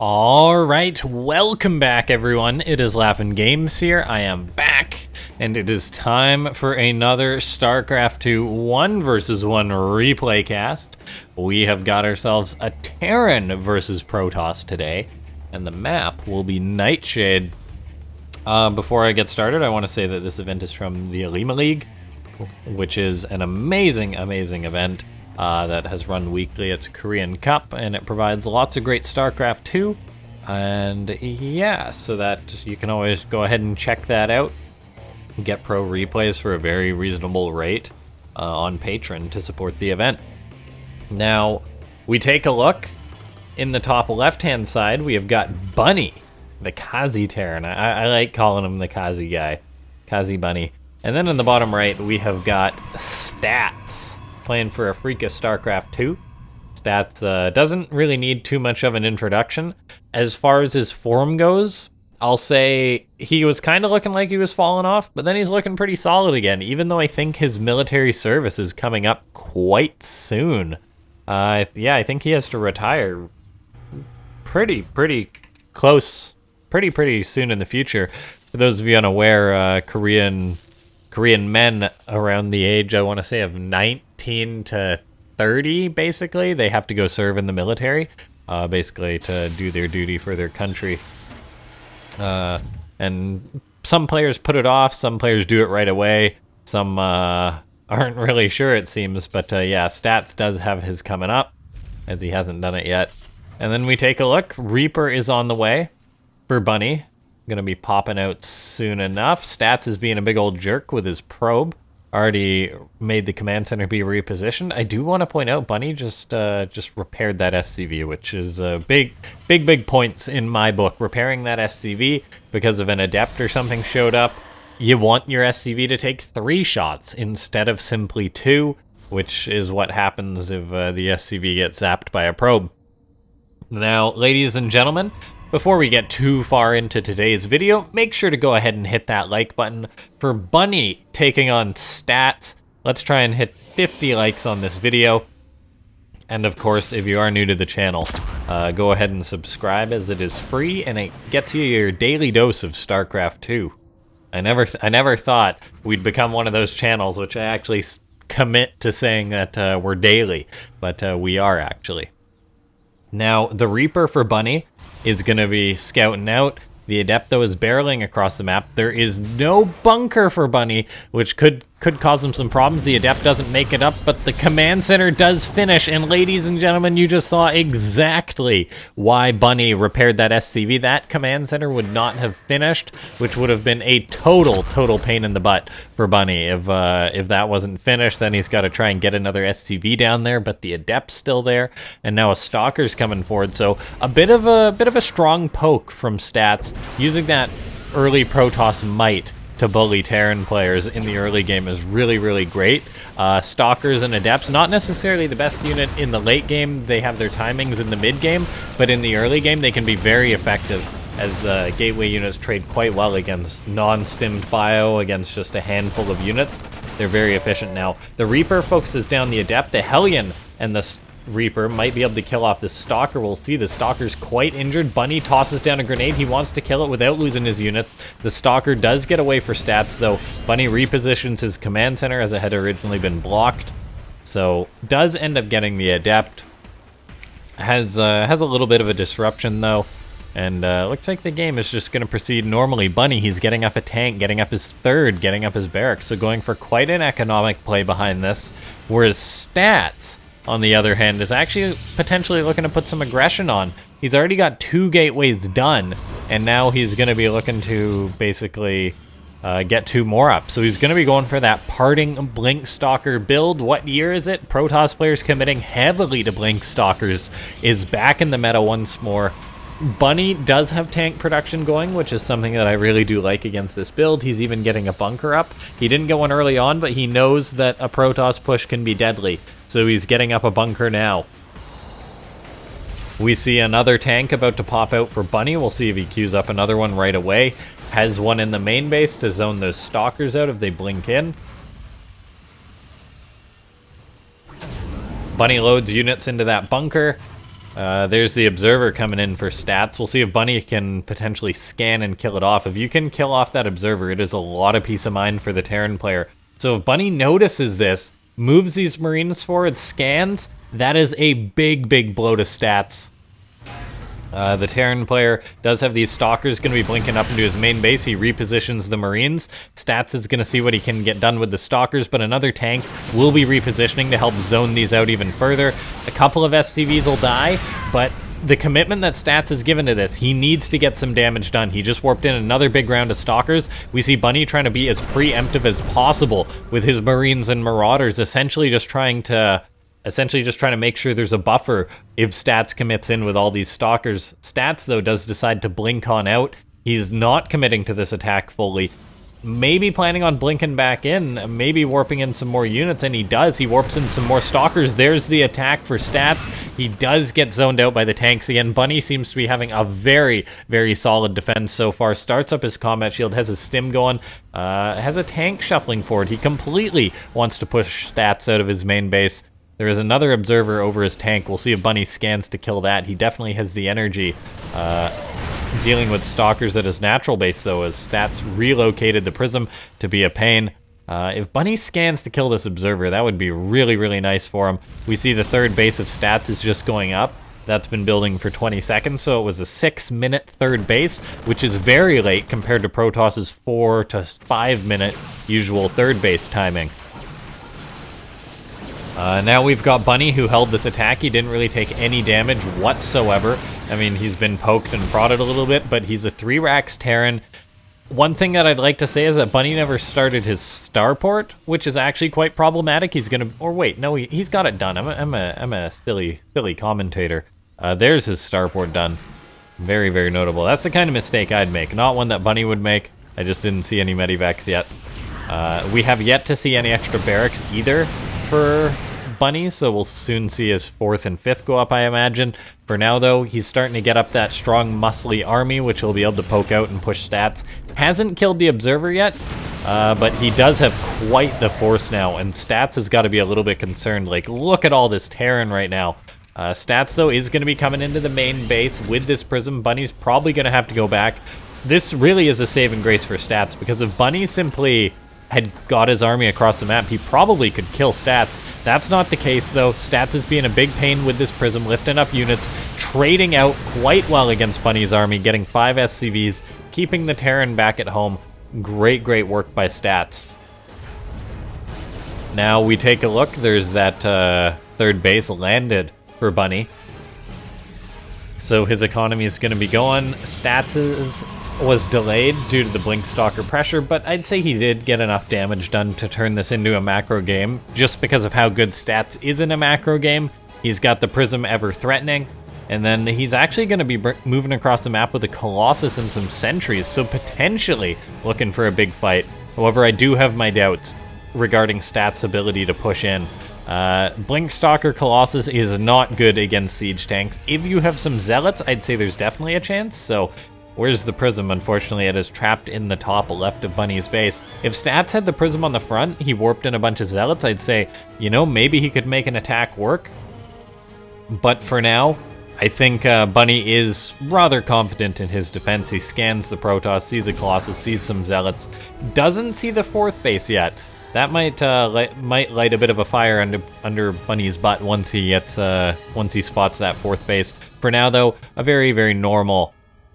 Alright, welcome back everyone. It is LaughNgamez here. I am back, and it is time for another Starcraft 2 1 versus 1 replay cast. We have got ourselves a Terran versus Protoss today, and the map will be Nightshade. Before I get started, I want to say that this event is from the Alima League, which is an amazing event. That has run weekly. It's a Korean Cup, and it provides lots of great StarCraft 2. And yeah, so that you can always go ahead and check that out. Get pro replays for a very reasonable rate on Patreon to support the event. Now, we take a look. In the top left-hand side, we have got Bunny, the Kazi Terran. I like calling him the Kazi guy. Kazi Bunny. And then in the bottom right, we have got Stats, playing for Afrika StarCraft 2. Stats doesn't really need too much of an introduction. As far as his form goes, I'll say he was kind of looking like he was falling off, but then he's looking pretty solid again, even though I think his military service is coming up quite soon. Yeah, I think he has to retire pretty close, pretty soon in the future. For those of you unaware, Korean men around the age, I want to say, of 19 to 30, basically, they have to go serve in the military, basically to do their duty for their country. And some players put it off, some players do it right away, some aren't really sure, it seems, but yeah, Stats does have his coming up, as he hasn't done it yet. And then we take a look. Reaper is on the way for Bunny. Gonna be popping out soon enough. Stats is being a big old jerk with his probe. Already made the command center be repositioned. I do want to point out Bunny just repaired that SCV, which is big points in my book. Repairing that SCV because of an adept or something showed up. You want your SCV to take 3 shots instead of simply 2, which is what happens if the SCV gets zapped by a probe. Now, ladies and gentlemen, before we get too far into today's video, make sure to go ahead and hit that like button for Bunny taking on Stats. Let's try and hit 50 likes on this video. And of course, if you are new to the channel, go ahead and subscribe, as it is free and it gets you your daily dose of StarCraft 2. I never thought we'd become one of those channels, which I actually commit to saying that we're daily, but we are actually. Now, the Reaper for Bunny is going to be scouting out. The Adepto is barreling across the map. There is no bunker for Bunny, which could cause him some problems. The Adept doesn't make it up, but the command center does finish. And ladies and gentlemen, you just saw exactly why Bunny repaired that SCV. That command center would not have finished, which would have been a total pain in the butt for Bunny. If that wasn't finished, then he's got to try and get another SCV down there, but the Adept's still there, and now a Stalker's coming forward. So a bit of a strong poke from Stats, using that early Protoss might to bully Terran players in the early game is really great. Stalkers and Adepts, not necessarily the best unit in the late game. They have their timings in the mid game, but in the early game they can be very effective, as gateway units trade quite well against non-stimmed bio, against just a handful of units. They're very efficient now. The Reaper focuses down the Adept. The Hellion and the Reaper might be able to kill off the Stalker. We'll see. The Stalker's quite injured. Bunny tosses down a grenade. He wants to kill it without losing his units. The Stalker does get away for Stats, though. Bunny repositions his command center, as it had originally been blocked. So, does end up getting the Adept. Has a little bit of a disruption, though. And looks like the game is just going to proceed normally. Bunny, he's getting up a tank, getting up his third, getting up his barracks. So going for quite an economic play behind this. Whereas Stats, on the other hand, is actually potentially looking to put some aggression on. He's already got 2 gateways done, and now he's going to be looking to basically get 2 more up. So he's going to be going for that parting Blink Stalker build. What year is it? Protoss players committing heavily to Blink Stalkers is back in the meta once more. Bunny does have tank production going, which is something that I really do like against this build. He's even getting a bunker up. He didn't get one early on, but he knows that a Protoss push can be deadly. So he's getting up a bunker now. We see another tank about to pop out for Bunny. We'll see if he queues up another one right away. Has one in the main base to zone those Stalkers out if they blink in. Bunny loads units into that bunker. There's the Observer coming in for stats. We'll see if Bunny can potentially scan and kill it off. If you can kill off that Observer, it is a lot of peace of mind for the Terran player. So if Bunny notices this, moves these Marines forward, scans, that is a big, big blow to stats. The Terran player does have these Stalkers going to be blinking up into his main base. He repositions the Marines. Stats is going to see what he can get done with the Stalkers, but another tank will be repositioning to help zone these out even further. A couple of SCVs will die, but the commitment that Stats is given to this, he needs to get some damage done. He just warped in another big round of Stalkers. We see Bunny trying to be as preemptive as possible with his Marines and Marauders, essentially just trying to make sure there's a buffer if Stats commits in with all these Stalkers. Stats, though, does decide to blink on out. He's not committing to this attack fully. Maybe planning on blinking back in, maybe warping in some more units, and he does. He warps in some more Stalkers. There's the attack for Stats. He does get zoned out by the tanks again. Bunny seems to be having a very, very solid defense so far. Starts up his combat shield, has his stim going, has a tank shuffling forward. He completely wants to push Stats out of his main base. There is another Observer over his tank. We'll see if Bunny scans to kill that. He definitely has the energy. Dealing with Stalkers at his natural base, though, as Stats relocated the Prism to be a pain. If Bunny scans to kill this Observer, that would be really, really nice for him. We see the third base of Stats is just going up. That's been building for 20 seconds, so it was a 6-minute third base, which is very late compared to Protos's 4 to 5 minute usual third base timing. Now we've got Bunny, who held this attack. He didn't really take any damage whatsoever. I mean, he's been poked and prodded a little bit, but he's a 3-Rax Terran. One thing that I'd like to say is that Bunny never started his starport, which is actually quite problematic. He's gonna, or wait, no, he's got it done. I'm a silly commentator. There's his starport done. Very, very notable. That's the kind of mistake I'd make. Not one that Bunny would make. I just didn't see any medivacs yet. We have yet to see any extra barracks either for Bunny, so we'll soon see his 4th and 5th go up, I imagine. For now, though, he's starting to get up that strong, muscly army, which he'll be able to poke out and push Stats. Hasn't killed the Observer yet, but he does have quite the force now, and Stats has got to be a little bit concerned. Like, look at all this Terran right now. Stats, though, is going to be coming into the main base with this Prism. Bunny's probably going to have to go back. This really is a saving grace for Stats, because if Bunny simply had got his army across the map, he probably could kill Stats. That's not the case, though. Stats is being a big pain with this Prism, lifting up units, trading out quite well against Bunny's army, getting 5 SCVs, keeping the Terran back at home. Great, great work by Stats. Now we take a look. There's that third base landed for Bunny. So his economy is going to be going. Stats was delayed due to the Blink Stalker pressure, but I'd say he did get enough damage done to turn this into a macro game, just because of how good Stats is in a macro game. He's got the Prism ever threatening, and then he's actually going to be moving across the map with a Colossus and some sentries, so potentially looking for a big fight. However, I do have my doubts regarding Stats' ability to push in. Blink Stalker Colossus is not good against siege tanks. If you have some Zealots, I'd say there's definitely a chance, so where's the Prism? Unfortunately, it is trapped in the top left of Bunny's base. If Stats had the Prism on the front, he warped in a bunch of Zealots, I'd say, you know, maybe he could make an attack work. But for now, I think Bunny is rather confident in his defense. He scans the Protoss, sees a Colossus, sees some Zealots, doesn't see the 4th base yet. That might light a bit of a fire under Bunny's butt once he gets once he spots that 4th base. For now, though, a very, very normal,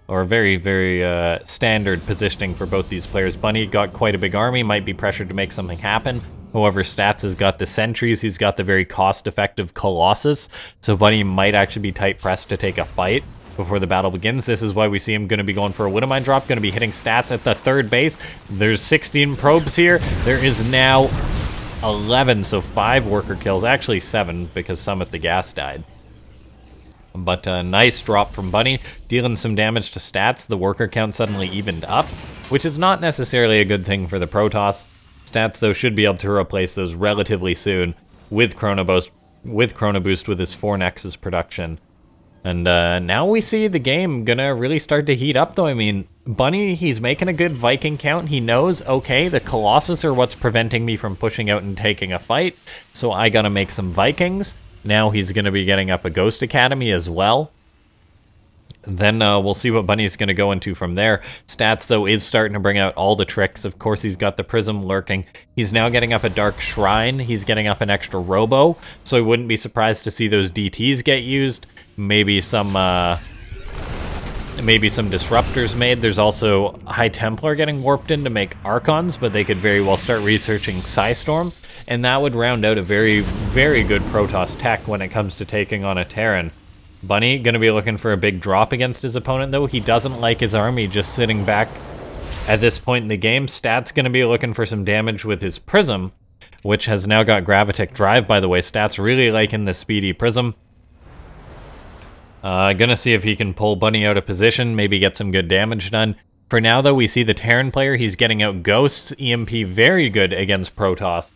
or very, very standard positioning for both these players. Bunny got quite a big army, might be pressured to make something happen. However, Stats has got the sentries, he's got the very cost-effective Colossus, so Bunny might actually be tight-pressed to take a fight before the battle begins. This is why we see him going to be going for a Widowmine drop, going to be hitting Stats at the 3rd base. There's 16 probes here. There is now 11, so 5 worker kills. Actually 7, because some at the gas died. But a nice drop from Bunny, dealing some damage to Stats. The worker count suddenly evened up, which is not necessarily a good thing for the Protoss. Stats, though, should be able to replace those relatively soon with Chrono Boost with his 4 Nexus production. And now we see the game gonna really start to heat up, though. I mean, Bunny, he's making a good Viking count. He knows, okay, the Colossus are what's preventing me from pushing out and taking a fight, so I gotta make some Vikings. Now he's going to be getting up a Ghost Academy as well. Then we'll see what Bunny's going to go into from there. Stats, though, is starting to bring out all the tricks. Of course, he's got the Prism lurking. He's now getting up a Dark Shrine. He's getting up an extra Robo, so I wouldn't be surprised to see those DTs get used. Maybe some disruptors made. There's also High Templar getting warped in to make Archons, but they could very well start researching Psystorm, and that would round out a very, very good Protoss tech when it comes to taking on a Terran. Bunny going to be looking for a big drop against his opponent, though. He doesn't like his army just sitting back at this point in the game. Stats going to be looking for some damage with his Prism, which has now got Gravitic Drive, by the way. Stats really liking the speedy Prism. Gonna see if he can pull Bunny out of position, maybe get some good damage done. For now, though, we see the Terran player. He's getting out Ghosts. EMP very good against Protoss.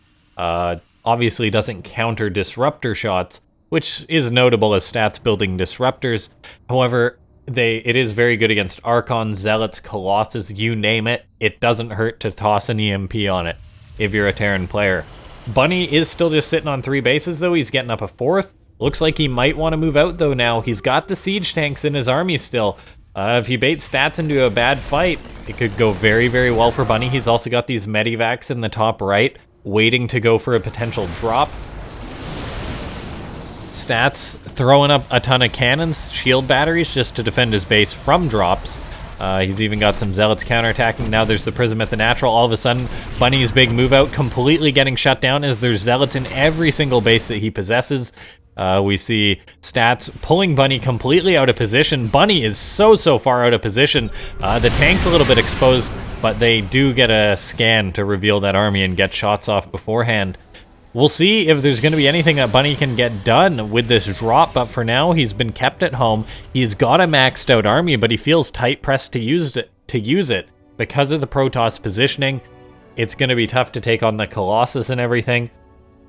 Obviously doesn't counter Disruptor shots, which is notable as Stats building Disruptors. However, it is very good against Archons, Zealots, Colossus, you name it. It doesn't hurt to toss an EMP on it if you're a Terran player. Bunny is still just sitting on 3 bases, though. He's getting up a 4th. Looks like he might want to move out, though, now. He's got the Siege Tanks in his army still. If he baits Stats into a bad fight, it could go very, very well for Bunny. He's also got these Medivacs in the top right, waiting to go for a potential drop. Stats throwing up a ton of cannons, shield batteries, just to defend his base from drops. He's even got some Zealots counterattacking. Now there's the Prism at the natural. All of a sudden, Bunny's big move out completely getting shut down as there's Zealots in every single base that he possesses. We see Stats pulling Bunny completely out of position. Bunny is so far out of position. The tank's a little bit exposed, but they do get a scan to reveal that army and get shots off beforehand. We'll see if there's going to be anything that Bunny can get done with this drop, but for now, he's been kept at home. He's got a maxed out army, but he feels tight pressed to use it. Because of the Protoss positioning, it's going to be tough to take on the Colossus and everything.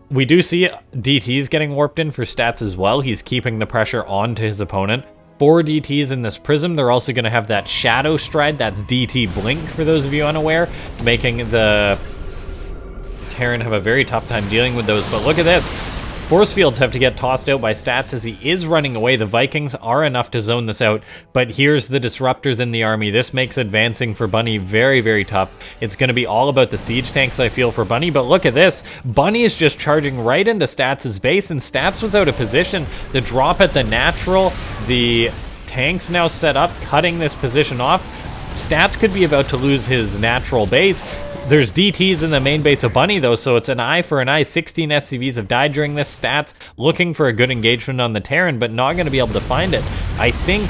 We do see DTs getting warped in for Stats as well. He's keeping the pressure on to his opponent. 4 DTs in this Prism. They're also going to have that Shadow Stride, that's DT Blink for those of you unaware, making the Terran have a very tough time dealing with those. But look at this. Force fields have to get tossed out by Stats as he is running away. The Vikings are enough to zone this out, but here's the Disruptors in the army. This makes advancing for Bunny very, very tough. It's going to be all about the Siege Tanks, I feel, for Bunny, but look at this. Bunny is just charging right into Stats' base, and Stats was out of position. The drop at the natural, the tanks now set up, cutting this position off. Stats could be about to lose his natural base. There's DTs in the main base of Bunny, though, so it's an eye for an eye. 16 SCVs have died during this. Stats looking for a good engagement on the Terran, but not going to be able to find it. I think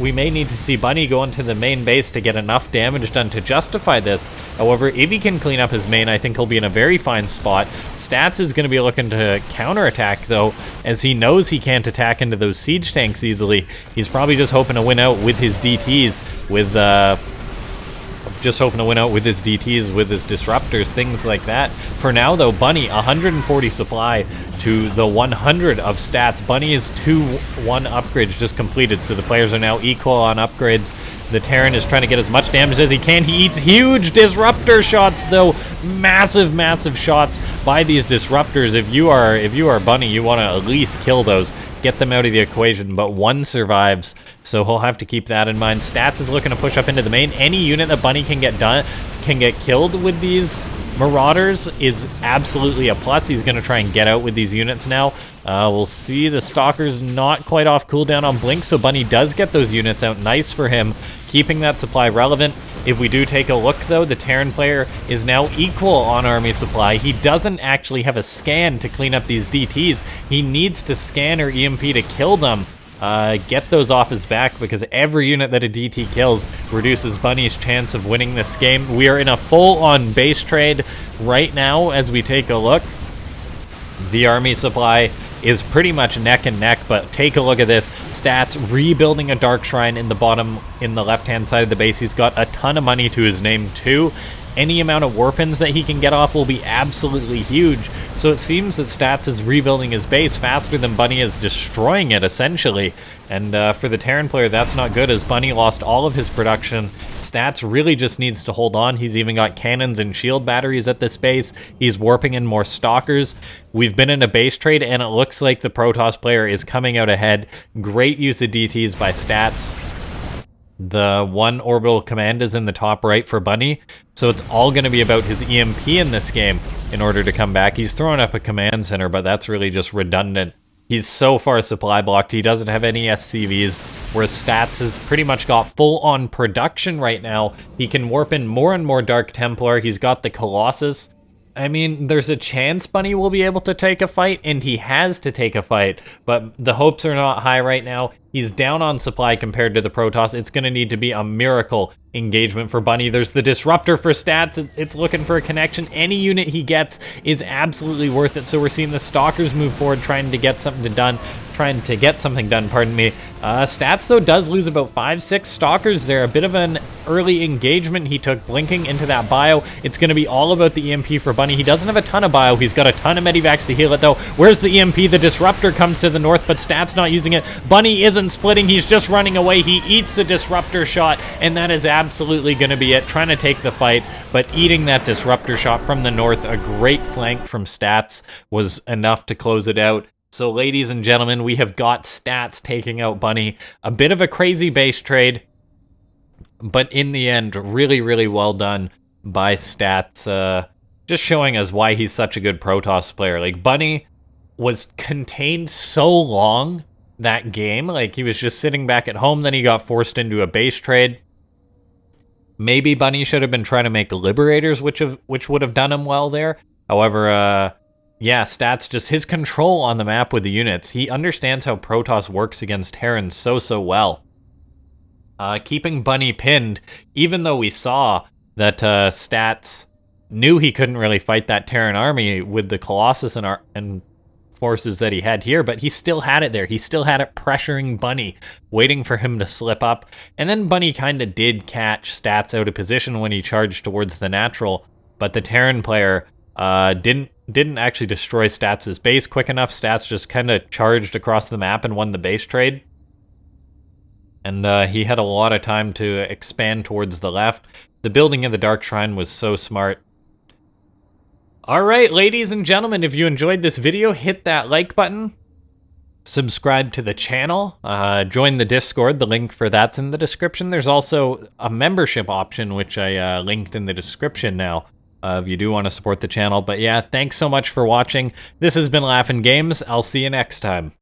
we may need to see Bunny go into the main base to get enough damage done to justify this. However, if he can clean up his main, I think he'll be in a very fine spot. Stats is going to be looking to counterattack, though, as he knows he can't attack into those Siege Tanks easily. He's probably just hoping to win out with his DTs, with with his Disruptors, things like that. For now, though, Bunny, 140 supply to the 100 of Stats. Bunny is 2-1 upgrades just completed, so the players are now equal on upgrades. The Terran is trying to get as much damage as he can. He eats huge Disruptor shots, though. Massive, massive shots by these Disruptors. If you are Bunny, you want to at least kill those. Get them out of the equation, but 1 survives, so he'll have to keep that in mind. Stats is looking to push up into the main. Any unit that Bunny can get killed with these Marauders is absolutely a plus. He's going to try and get out with these units now. We'll see the Stalker's not quite off cooldown on Blink, so Bunny does get those units out. Nice for him, keeping that supply relevant. If we do take a look, though, the Terran player is now equal on army supply. He doesn't actually have a scan to clean up these DTs. He needs to scan or EMP to kill them. Get those off his back, because every unit that a DT kills reduces Bunny's chance of winning this game. We are in a full-on base trade right now as we take a look. The army supply is pretty much neck and neck, but take a look at this. Stats rebuilding a Dark Shrine in the bottom, in the left-hand side of the base. He's got a ton of money to his name, too. Any amount of Warpins that he can get off will be absolutely huge. So it seems that Stats is rebuilding his base faster than Bunny is destroying it, essentially. And for the Terran player, that's not good, as Bunny lost all of his production. Stats really just needs to hold on. He's even got cannons and shield batteries at this base. He's warping in more stalkers. We've been in a base trade, and it looks like the Protoss player is coming out ahead. Great use of DTs by Stats. The one orbital command is in the top right for Bunny, so it's all going to be about his EMP in this game in order to come back. He's throwing up a command center, but that's really just redundant. He's so far supply blocked, he doesn't have any SCVs, whereas Stats has pretty much got full-on production right now. He can warp in more and more Dark Templar. He's got the Colossus. I mean, there's a chance Bunny will be able to take a fight, and he has to take a fight, but the hopes are not high right now. He's down on supply compared to the Protoss. It's going to need to be a miracle engagement for Bunny. There's the Disruptor for Stats. It's looking for a connection. Any unit he gets is absolutely worth it, so we're seeing the Stalkers move forward, trying to get something done, pardon me. Stats, though, does lose about 5-6 Stalkers there. A bit of an early engagement. He took Blinking into that bio. It's going to be all about the EMP for Bunny. He doesn't have a ton of bio. He's got a ton of Medivacs to heal it, though. Where's the EMP? The Disruptor comes to the north, but Stats not using it. Bunny isn't splitting. He's just running away. He eats the Disruptor shot, and that is absolutely going to be it. Trying to take the fight, but eating that Disruptor shot from the north, a great flank from Stats, was enough to close it out. So, ladies and gentlemen, we have got Stats taking out Bunny. A bit of a crazy base trade, but in the end, really, really well done by Stats. Just showing us why he's such a good Protoss player. Like, Bunny was contained so long that game. Like, he was just sitting back at home, then he got forced into a base trade. Maybe Bunny should have been trying to make Liberators, which would have done him well there. However, yeah, Stats, just his control on the map with the units. He understands how Protoss works against Terrans so well. Keeping Bunny pinned, even though we saw that Stats knew he couldn't really fight that Terran army with the Colossus and forces that he had here, but he still had it there. He still had it pressuring Bunny, waiting for him to slip up. And then Bunny kind of did catch Stats out of position when he charged towards the natural, but the Terran player didn't actually destroy Stats' base quick enough. Stats just kind of charged across the map and won the base trade. And he had a lot of time to expand towards the left. The building of the Dark Shrine was so smart. Alright, ladies and gentlemen, if you enjoyed this video, hit that like button. Subscribe to the channel. Join the Discord. The link for that's in the description. There's also a membership option, which I linked in the description now. If you do want to support the channel. But yeah, thanks so much for watching. This has been LaughNgamez. I'll see you next time.